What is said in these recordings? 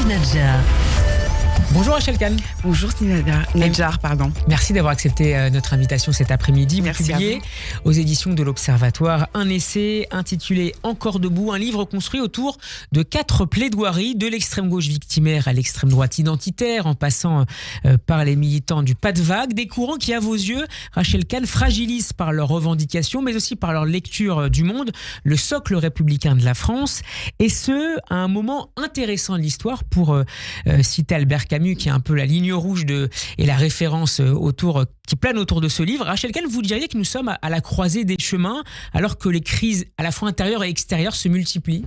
Nadjar. Bonjour Rachel Kahn. Bonjour Nadjar, pardon. Merci d'avoir accepté notre invitation cet après-midi. Vous Merci publiez aux éditions de l'Observatoire un essai intitulé Encore debout, un livre construit autour de 4 plaidoiries, de l'extrême gauche victimaire à l'extrême droite identitaire, en passant par les militants du pas de vague, des courants qui, à vos yeux, Rachel Kahn, fragilisent par leurs revendications, mais aussi par leur lecture du monde, le socle républicain de la France, et ce, à un moment intéressant de l'histoire, pour citer Albert Camus, qui est un peu la ligne rouge et la référence qui plane autour de ce livre. Rachel Kahn, vous diriez que nous sommes à la croisée des chemins, alors que les crises à la fois intérieures et extérieures se multiplient?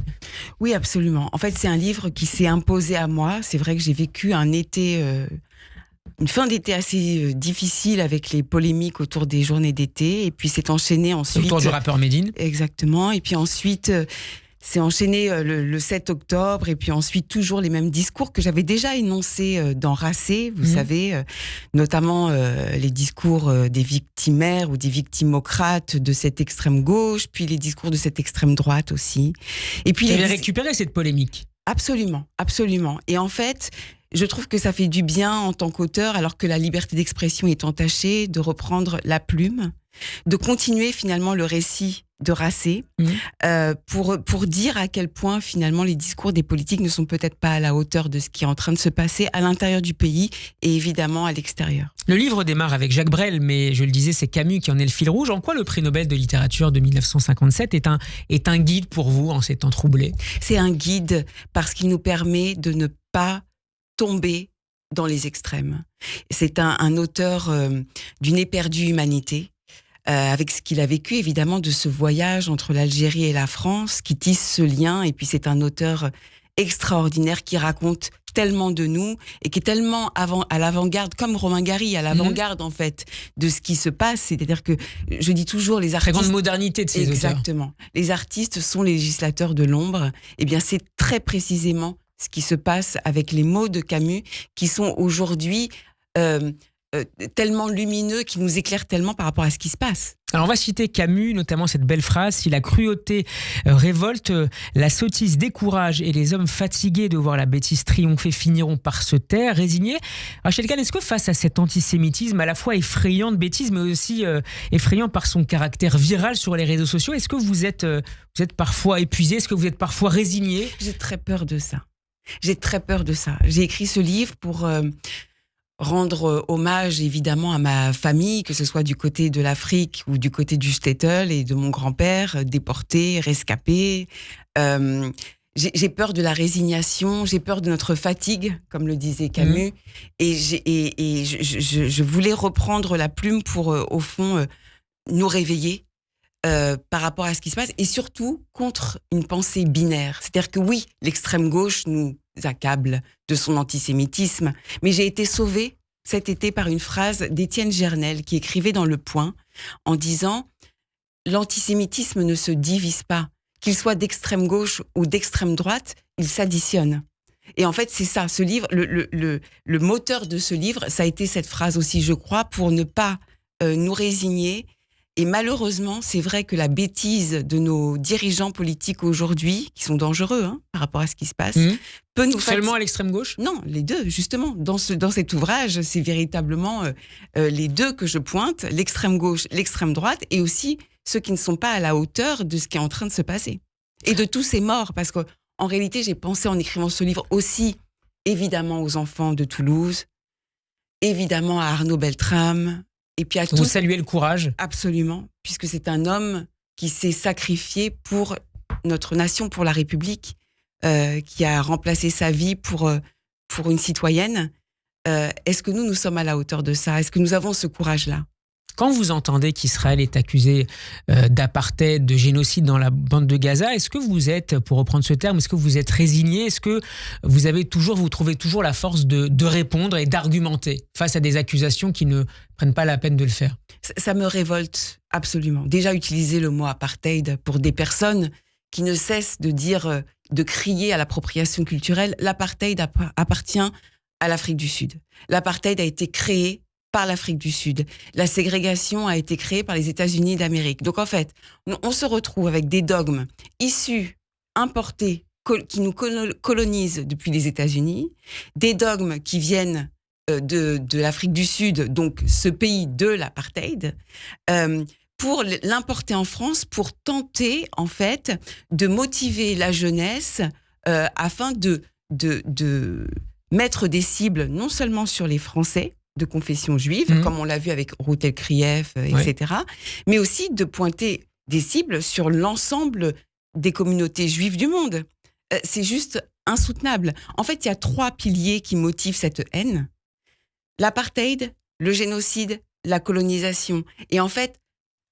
Oui, absolument. En fait, c'est un livre qui s'est imposé à moi. C'est vrai que j'ai vécu un été... une fin d'été assez difficile avec les polémiques autour des journées d'été. Et puis c'est enchaîné ensuite... Autour du rappeur Médine. Exactement. Et puis ensuite... c'est enchaîné le 7 octobre et puis ensuite toujours les mêmes discours que j'avais déjà énoncés dans Racé, vous savez, notamment les discours des victimaires ou des victimocrates de cette extrême gauche, puis les discours de cette extrême droite aussi. Et puis vous avez récupéré cette polémique. Absolument, absolument. Et en fait, je trouve que ça fait du bien en tant qu'auteur, alors que la liberté d'expression est entachée, de reprendre la plume, de continuer finalement le récit de Racé, pour dire à quel point finalement les discours des politiques ne sont peut-être pas à la hauteur de ce qui est en train de se passer à l'intérieur du pays et évidemment à l'extérieur. Le livre démarre avec Jacques Brel, mais je le disais, c'est Camus qui en est le fil rouge. En quoi le prix Nobel de littérature de 1957 est un guide pour vous en ces temps troublés? C'est un guide parce qu'il nous permet de ne pas tomber dans les extrêmes. C'est un auteur d'une éperdue humanité, avec ce qu'il a vécu évidemment de ce voyage entre l'Algérie et la France, qui tisse ce lien. Et puis c'est un auteur extraordinaire qui raconte tellement de nous et qui est tellement à l'avant-garde, comme Romain Gary, à l'avant-garde en fait de ce qui se passe. C'est-à-dire que je dis toujours, les artistes... Très grande modernité de ces auteurs. Exactement. Les artistes sont les législateurs de l'ombre. Eh bien c'est très précisément ce qui se passe avec les mots de Camus, qui sont aujourd'hui tellement lumineux, qui nous éclairent tellement par rapport à ce qui se passe. Alors on va citer Camus, notamment cette belle phrase: si la cruauté révolte, la sottise décourage et les hommes fatigués de voir la bêtise triompher finiront par se taire, résignés. Rachel Kahn, est-ce que face à cet antisémitisme à la fois effrayant de bêtise, mais aussi effrayant par son caractère viral sur les réseaux sociaux, est-ce que vous êtes parfois épuisé? Est-ce que vous êtes parfois résigné? J'ai très peur de ça. J'ai très peur de ça. J'ai écrit ce livre pour... rendre hommage évidemment à ma famille, que ce soit du côté de l'Afrique ou du côté du Shtetl et de mon grand-père, déporté, rescapé. J'ai peur de la résignation, j'ai peur de notre fatigue, comme le disait Camus, et je voulais reprendre la plume pour, au fond, nous réveiller par rapport à ce qui se passe, et surtout contre une pensée binaire. C'est-à-dire que oui, l'extrême gauche nous accable de son antisémitisme, mais j'ai été sauvée cet été par une phrase d'Étienne Gernel qui écrivait dans Le Point en disant « L'antisémitisme ne se divise pas, qu'il soit d'extrême gauche ou d'extrême droite, il s'additionne ». Et en fait, c'est ça, ce livre, le moteur de ce livre, ça a été cette phrase aussi, je crois, pour ne pas nous résigner. Et malheureusement, c'est vrai que la bêtise de nos dirigeants politiques aujourd'hui, qui sont dangereux par rapport à ce qui se passe, peut nous... Seulement à l'extrême gauche? Non, les deux, justement. Dans cet ouvrage, c'est véritablement les deux que je pointe, l'extrême gauche, l'extrême droite, et aussi ceux qui ne sont pas à la hauteur de ce qui est en train de se passer. Et de tous ces morts, parce qu'en réalité, j'ai pensé en écrivant ce livre aussi, évidemment, aux enfants de Toulouse, évidemment à Arnaud Beltrame, et puis à vous saluez le courage? Absolument, puisque c'est un homme qui s'est sacrifié pour notre nation, pour la République, qui a remplacé sa vie pour une citoyenne. Est-ce que nous sommes à la hauteur de ça? Est-ce que nous avons ce courage-là? Quand vous entendez qu'Israël est accusé d'apartheid, de génocide dans la bande de Gaza, est-ce que vous êtes, pour reprendre ce terme, est-ce que vous êtes résigné? Est-ce que vous trouvez toujours la force de répondre et d'argumenter face à des accusations qui ne prennent pas la peine de le faire? Ça me révolte absolument. Déjà, utiliser le mot apartheid pour des personnes qui ne cessent de crier à l'appropriation culturelle. L'apartheid appartient à l'Afrique du Sud. L'apartheid a été créé par l'Afrique du Sud. La ségrégation a été créée par les États-Unis d'Amérique. Donc en fait, on se retrouve avec des dogmes issus, importés, colonisent depuis les États-Unis, des dogmes qui viennent de l'Afrique du Sud, donc ce pays de l'apartheid, pour l'importer en France, pour tenter en fait de motiver la jeunesse afin de mettre des cibles non seulement sur les Français de confession juive, comme on l'a vu avec Ruth El-Krief, etc., mais aussi de pointer des cibles sur l'ensemble des communautés juives du monde. C'est juste insoutenable. En fait, il y a 3 piliers qui motivent cette haine. L'apartheid, le génocide, la colonisation. Et en fait,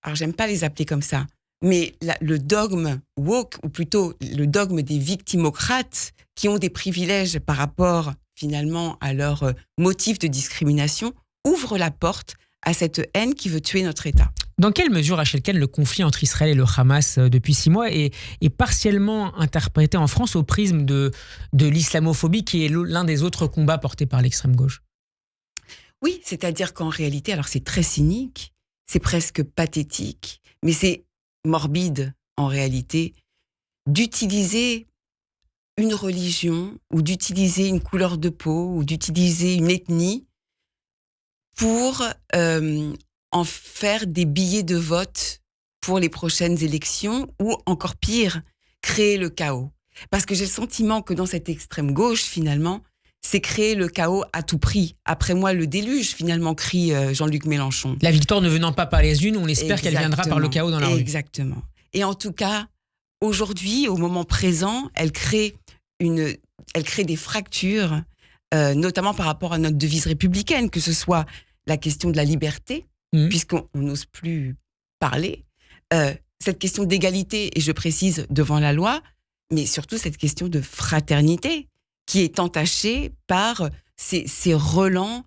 alors j'aime pas les appeler comme ça, mais le dogme woke, ou plutôt le dogme des victimocrates, qui ont des privilèges par rapport finalement à leur motif de discrimination, ouvre la porte à cette haine qui veut tuer notre État. Dans quelle mesure, Rachel Kahn, le conflit entre Israël et le Hamas depuis 6 mois est partiellement interprété en France au prisme de l'islamophobie, qui est l'un des autres combats portés par l'extrême gauche? Oui, c'est-à-dire qu'en réalité, alors c'est très cynique, c'est presque pathétique, mais c'est morbide en réalité, d'utiliser une religion ou d'utiliser une couleur de peau ou d'utiliser une ethnie pour en faire des billets de vote pour les prochaines élections ou encore pire, créer le chaos. Parce que j'ai le sentiment que dans cette extrême gauche, finalement, c'est créer le chaos à tout prix. Après moi, le déluge, finalement, crie Jean-Luc Mélenchon. La victoire ne venant pas par les unes, on espère qu'elle viendra par le chaos dans la rue. Exactement. Et en tout cas, aujourd'hui, au moment présent, elle crée des fractures, notamment par rapport à notre devise républicaine, que ce soit la question de la liberté, puisqu'on n'ose plus parler, cette question d'égalité, et je précise, devant la loi, mais surtout cette question de fraternité, qui est entachée par ces relents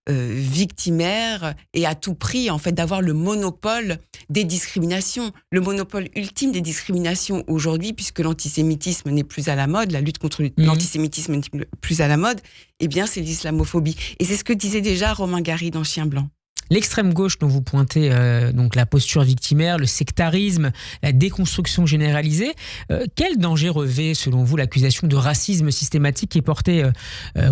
victimaires et à tout prix, en fait, d'avoir le monopole des discriminations, le monopole ultime des discriminations aujourd'hui, puisque l'antisémitisme n'est plus à la mode, la lutte contre l'antisémitisme n'est plus à la mode, eh bien, c'est l'islamophobie. Et c'est ce que disait déjà Romain Gary dans Chien blanc. L'extrême gauche dont vous pointez donc la posture victimaire, le sectarisme, la déconstruction généralisée, quel danger revêt selon vous l'accusation de racisme systématique qui est portée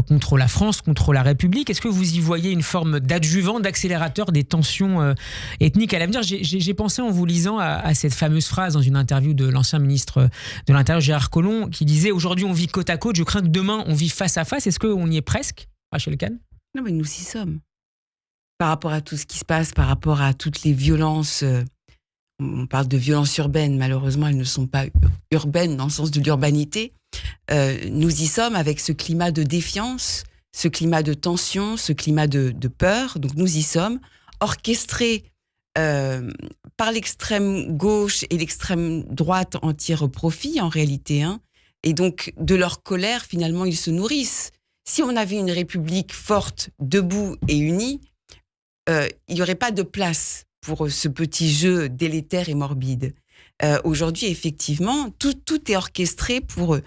contre la France, contre la République? Est-ce que vous y voyez une forme d'adjuvant, d'accélérateur des tensions ethniques à l'avenir? J'ai pensé en vous lisant à cette fameuse phrase dans une interview de l'ancien ministre de l'Intérieur Gérard Collomb qui disait « Aujourd'hui on vit côte à côte, je crains que demain on vit face à face ». Est-ce qu'on y est presque, Rachel Kahn? Non mais nous y sommes. Par rapport à tout ce qui se passe, par rapport à toutes les violences, on parle de violences urbaines, malheureusement elles ne sont pas urbaines dans le sens de l'urbanité, nous y sommes avec ce climat de défiance, ce climat de tension, ce climat de peur, donc nous y sommes, orchestrés par l'extrême gauche et l'extrême droite en tirent profit en réalité, et donc de leur colère finalement ils se nourrissent. Si on avait une république forte, debout et unie, il n'y aurait pas de place pour ce petit jeu délétère et morbide. Aujourd'hui, effectivement, tout est orchestré pour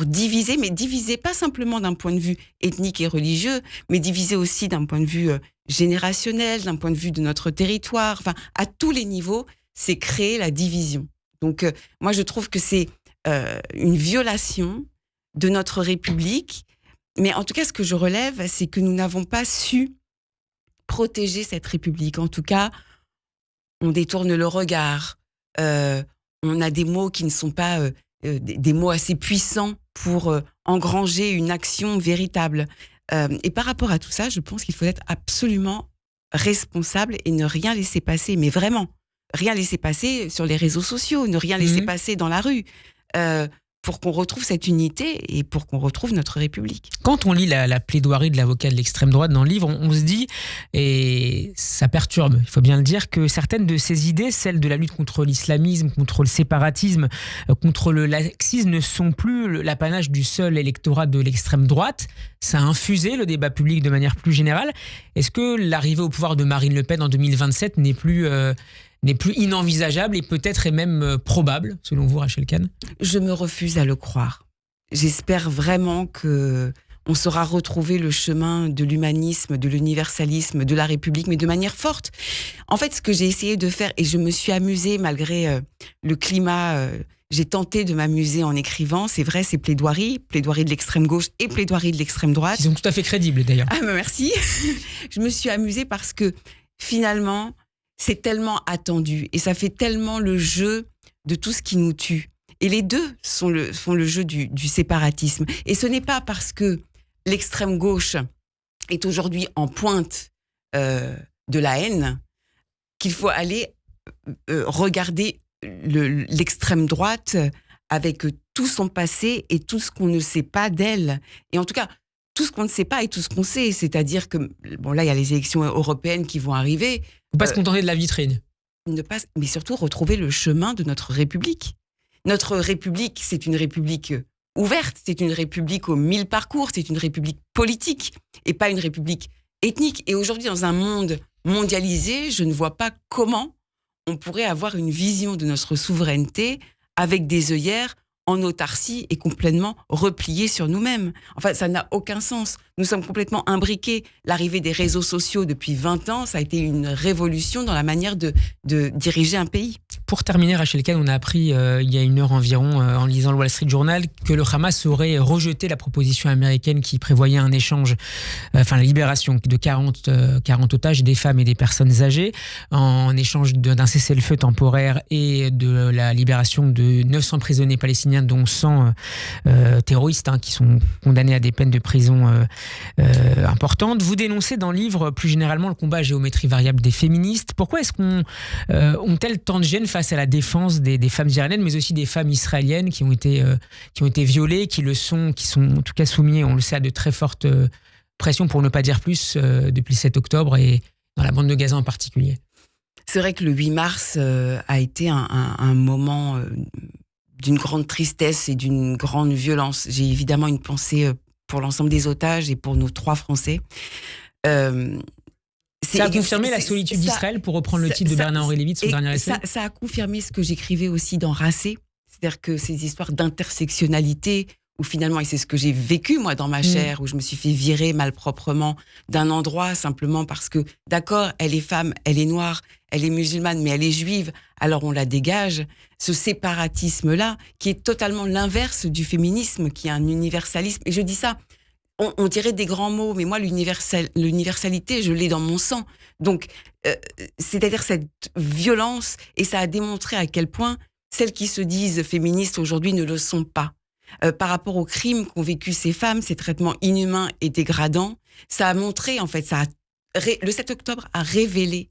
diviser, mais diviser pas simplement d'un point de vue ethnique et religieux, mais diviser aussi d'un point de vue générationnel, d'un point de vue de notre territoire. Enfin, à tous les niveaux, c'est créer la division. Donc, moi, je trouve que c'est une violation de notre République. Mais en tout cas, ce que je relève, c'est que nous n'avons pas su protéger cette République. En tout cas, on détourne le regard. On a des mots qui ne sont pas des mots assez puissants pour engranger une action véritable. Et par rapport à tout ça, je pense qu'il faut être absolument responsable et ne rien laisser passer. Mais vraiment, rien laisser passer sur les réseaux sociaux, ne rien laisser passer dans la rue. Pour qu'on retrouve cette unité et pour qu'on retrouve notre République. Quand on lit la plaidoirie de l'avocat de l'extrême droite dans le livre, on se dit, et ça perturbe, il faut bien le dire, que certaines de ces idées, celles de la lutte contre l'islamisme, contre le séparatisme, contre le laxisme, ne sont plus l'apanage du seul électorat de l'extrême droite. Ça a infusé le débat public de manière plus générale. Est-ce que l'arrivée au pouvoir de Marine Le Pen en 2027 n'est plus inenvisageable et peut-être et même probable, selon vous, Rachel Kahn? Je me refuse à le croire. J'espère vraiment qu'on saura retrouver le chemin de l'humanisme, de l'universalisme, de la République, mais de manière forte. En fait, ce que j'ai essayé de faire, et je me suis amusée malgré le climat, j'ai tenté de m'amuser en écrivant. C'est vrai, ces plaidoiries de l'extrême gauche et plaidoiries de l'extrême droite. Ils sont tout à fait crédibles d'ailleurs. Ah ben merci. Je me suis amusée parce que finalement, c'est tellement attendu et ça fait tellement le jeu de tout ce qui nous tue. Et les deux font le jeu du séparatisme. Et ce n'est pas parce que l'extrême gauche est aujourd'hui en pointe de la haine qu'il faut aller regarder l'extrême droite avec tout son passé et tout ce qu'on ne sait pas d'elle. Et en tout cas, tout ce qu'on ne sait pas et tout ce qu'on sait. C'est-à-dire que, bon, là, il y a les élections européennes qui vont arriver. Faut pas se contenter de la vitrine. Mais surtout retrouver le chemin de notre République. Notre République, c'est une République ouverte, c'est une République aux 1000 parcours, c'est une République politique et pas une République ethnique. Et aujourd'hui, dans un monde mondialisé, je ne vois pas comment on pourrait avoir une vision de notre souveraineté avec des œillères en autarcie et complètement repliés sur nous-mêmes. Enfin, ça n'a aucun sens. Nous sommes complètement imbriqués. L'arrivée des réseaux sociaux depuis 20 ans, ça a été une révolution dans la manière de diriger un pays. Pour terminer, Rachel Kahn, on a appris il y a une heure environ, en lisant le Wall Street Journal, que le Hamas aurait rejeté la proposition américaine qui prévoyait un échange, la libération de 40 otages, des femmes et des personnes âgées, en échange d'un cessez-le-feu temporaire et de la libération de 900 prisonniers palestiniens, dont 100 terroristes qui sont condamnés à des peines de prison importantes. Vous dénoncez dans le livre plus généralement le combat à géométrie variable des féministes. Pourquoi est-ce qu'on ont-elles tant de gêne face à la défense des femmes iraniennes, mais aussi des femmes israéliennes qui ont été violées, qui sont en tout cas soumises, on le sait, à de très fortes pressions, pour ne pas dire plus, depuis le 7 octobre et dans la bande de Gaza en particulier? C'est vrai que le 8 mars a été un moment d'une grande tristesse et d'une grande violence. J'ai évidemment une pensée pour l'ensemble des otages et pour nos 3 Français. Ça a confirmé la solitude d'Israël, pour reprendre le titre de Bernard-Henri Lévy, son dernier essai. Ça a confirmé ce que j'écrivais aussi dans Racé, c'est-à-dire que ces histoires d'intersectionnalité, où finalement, et c'est ce que j'ai vécu moi dans ma chair, où je me suis fait virer malproprement d'un endroit simplement parce que, d'accord, elle est femme, elle est noire, elle est musulmane, mais elle est juive, alors on la dégage. Ce séparatisme-là, qui est totalement l'inverse du féminisme, qui est un universalisme. Et je dis ça, on dirait des grands mots, mais moi, l'universalité, je l'ai dans mon sang. Donc, c'est-à-dire cette violence, et ça a démontré à quel point celles qui se disent féministes aujourd'hui ne le sont pas. Par rapport aux crimes qu'ont vécu ces femmes, ces traitements inhumains et dégradants, ça a montré, en fait, le 7 octobre a révélé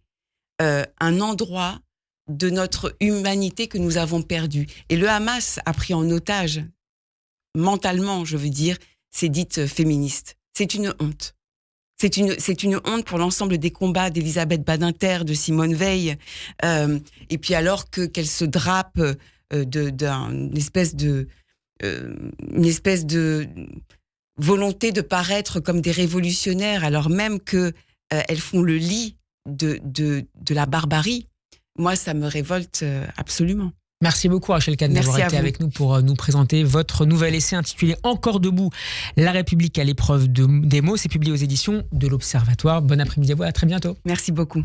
un endroit de notre humanité que nous avons perdu. Et le Hamas a pris en otage, mentalement, je veux dire, ces dites féministes. C'est une honte. C'est une honte pour l'ensemble des combats d'Elisabeth Badinter, de Simone Veil, et puis alors qu'elle se drape d'une espèce de volonté de paraître comme des révolutionnaires, alors même que elles font le lit de la barbarie. Moi, ça me révolte absolument. Merci beaucoup Rachel Kahn d'avoir été avec nous pour nous présenter votre nouvel essai intitulé Encore debout, la République à l'épreuve des mots. C'est publié aux éditions de l'Observatoire. Bon après-midi à vous, à très bientôt. Merci beaucoup.